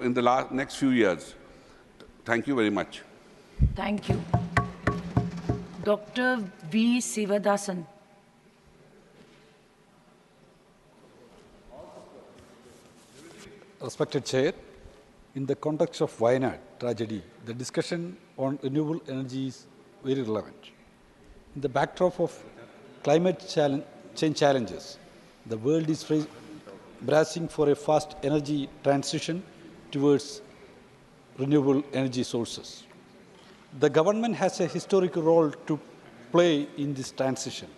in the next few years. Thank you very much. Thank you. Dr. V. Sivadasan. Respected Chair, in the context of Wayanad tragedy, the discussion on renewable energy is very relevant. In the backdrop of climate change challenges, the world is bracing for a fast energy transition towards renewable energy sources. The government has a historical role to play in this transition.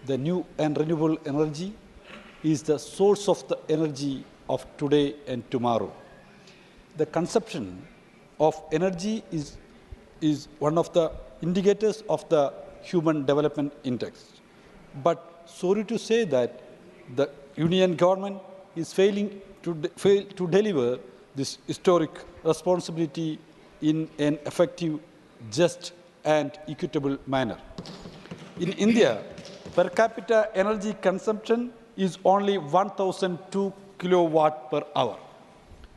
The new and renewable energy is the source of the energy of today and tomorrow. The consumption of energy is one of the indicators of the Human Development Index. But sorry to say that the Union government is failing to deliver this historic responsibility in an effective, just, and equitable manner. In India, per capita energy consumption is only 1,002 kilowatt per hour.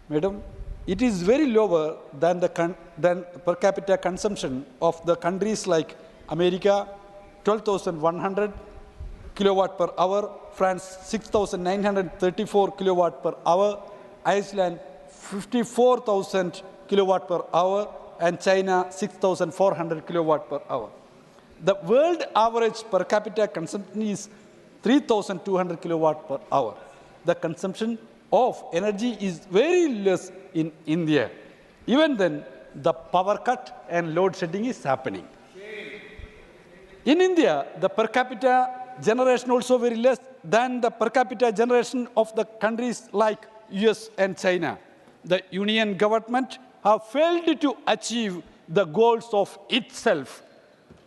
Madam, it is very lower than per capita consumption of the countries like America, 12,100 kilowatt per hour, France 6,934 kilowatt per hour, Iceland 54,000 kilowatt per hour, and China 6,400 kilowatt per hour. The world average per capita consumption is 3,200 kilowatt per hour. The consumption of energy is very less in India. Even then, the power cut and load shedding is happening. In India, the per capita generation also very less than the per capita generation of the countries like US and China. The Union government have failed to achieve the goals of itself.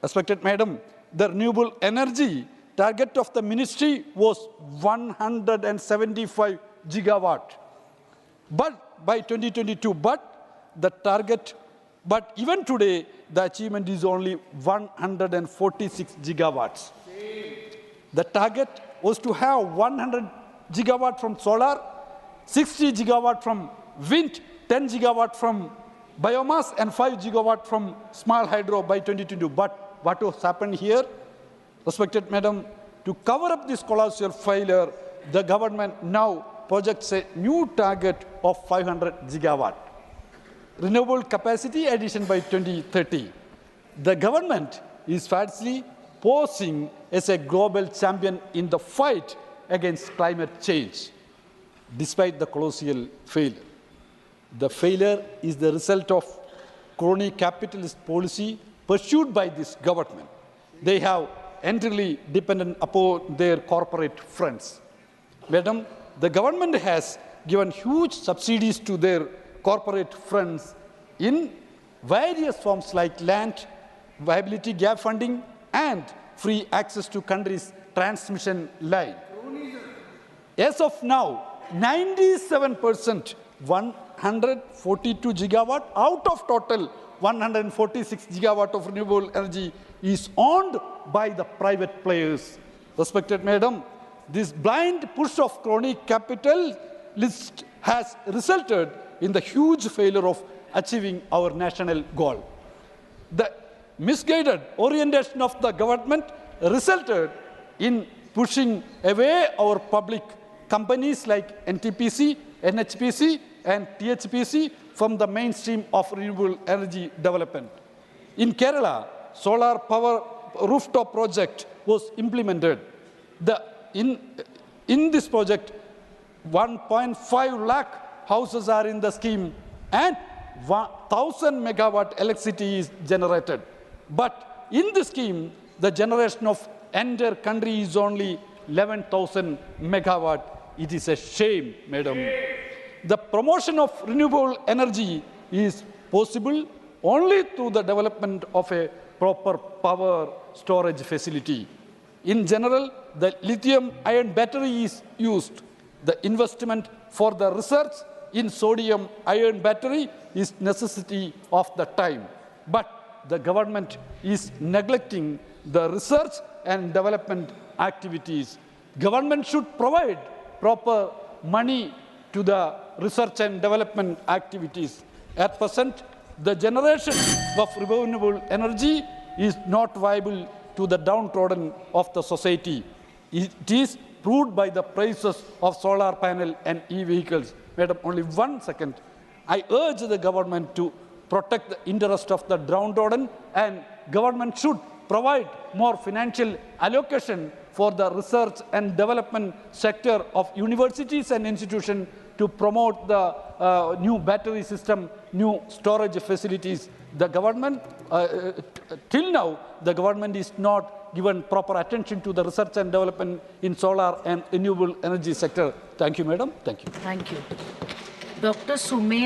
Respected Madam, the renewable energy target of the ministry was 175 gigawatt. But by 2022, but even today, the achievement is only 146 gigawatts. The target was to have 100 gigawatt from solar, 60 gigawatt from wind, 10 gigawatt from biomass, and 5 gigawatt from small hydro by 2022. But what has happened here? Respected Madam, to cover up this colossal failure, the government now projects a new target of 500 gigawatt. Renewable capacity addition by 2030. The government is falsely posing as a global champion in the fight against climate change, despite the colossal failure. The failure is the result of crony capitalist policy pursued by this government. They have entirely dependent upon their corporate friends. Madam, the government has given huge subsidies to their corporate friends in various forms like land, viability gap funding, and free access to countries' transmission line. As of now, 97%, 142 gigawatt out of total 146 gigawatt of renewable energy is owned by the private players. Respected Madam, this blind push of crony capitalist has resulted in the huge failure of achieving our national goal. The misguided orientation of the government resulted in pushing away our public companies like NTPC, NHPC, and THPC from the mainstream of renewable energy development. In Kerala, solar power rooftop project was implemented. In this project, 1.5 lakh houses are in the scheme and 1,000 megawatt electricity is generated. But in the scheme, the generation of entire country is only 11,000 megawatt. It is a shame, Madam. The promotion of renewable energy is possible only through the development of a proper power storage facility. In general, the lithium-ion battery is used. The investment for the research in sodium-ion battery is necessity of the time. But the government is neglecting the research and development activities. Government should provide proper money to the research and development activities. At present, the generation of renewable energy is not viable to the downtrodden of the society. It is proved by the prices of solar panel and e-vehicles. Madam, only 1 second. I urge the government to protect the interest of the downtrodden, and government should provide more financial allocation for the research and development sector of universities and institutions to promote the new battery system, new storage facilities. The government, till now, the government is not given proper attention to the research and development in solar and renewable energy sector. Thank you, madam. Thank you. Thank you. Dr. Sumer